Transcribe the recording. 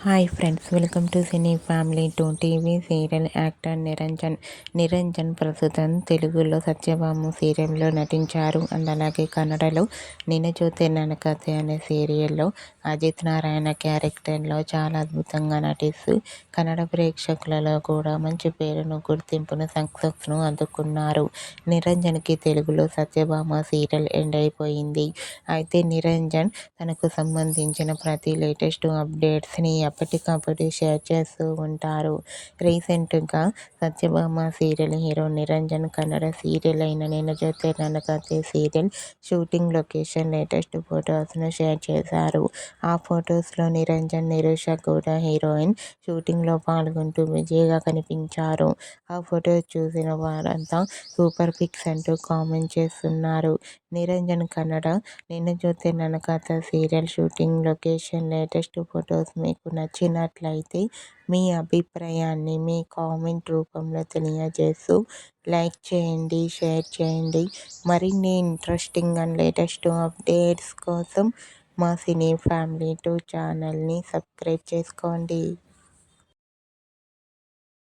Hi friends, welcome to cine family two. TV serial actor Niranjan ప్రస్తుతం తెలుగులో సత్యభామ సీరియల్లో నటించారు. అండ్ అలాగే కన్నడలో నిన్న జ్యోతి ననకథే అనే సీరియల్లో అజిత్ నారాయణ క్యారెక్టర్లో చాలా అద్భుతంగా నటిస్తూ కన్నడ ప్రేక్షకులలో కూడా మంచి పేరును, గుర్తింపును, సక్సెస్ను అందుకున్నారు. నిరంజన్కి తెలుగులో సత్యభామ సీరియల్ ఎండ్ అయిపోయింది. అయితే నిరంజన్ తనకు సంబంధించిన ప్రతి లేటెస్ట్ అప్డేట్స్ని ఎప్పటికప్పుడు షేర్ చేస్తూ ఉంటారు. రీసెంట్గా Satyabhama serial hero Niranjan Kannada serial అయిన Ninna Jyothi Nanna Kathe serial shooting location latest ఫొటోస్ను షేర్ చేశారు. ఆ ఫొటోస్లో నిరంజన్, నిరూష కూడా హీరోయిన్ షూటింగ్లో పాల్గొంటూ బిజీగా కనిపించారు. ఆ ఫొటోస్ చూసిన వారంతా సూపర్ పిక్స్ అంటూ కామెంట్ చేస్తున్నారు. Niranjan Kannada Ninna Jyothi Nanna Kathe serial shooting location latest photos మీకు నచ్చినట్లయితే మీ అభిప్రాయాన్ని మీ కామెంట్ రూపంలో తెలియజేస్తూ లైక్ చేయండి, షేర్ చేయండి. మరిన్ని ఇంట్రెస్టింగ్ అండ్ లేటెస్ట్ అప్డేట్స్ కోసం మా సినీ ఫ్యామిలీ 2 ఛానల్ని సబ్స్క్రైబ్ చేసుకోండి.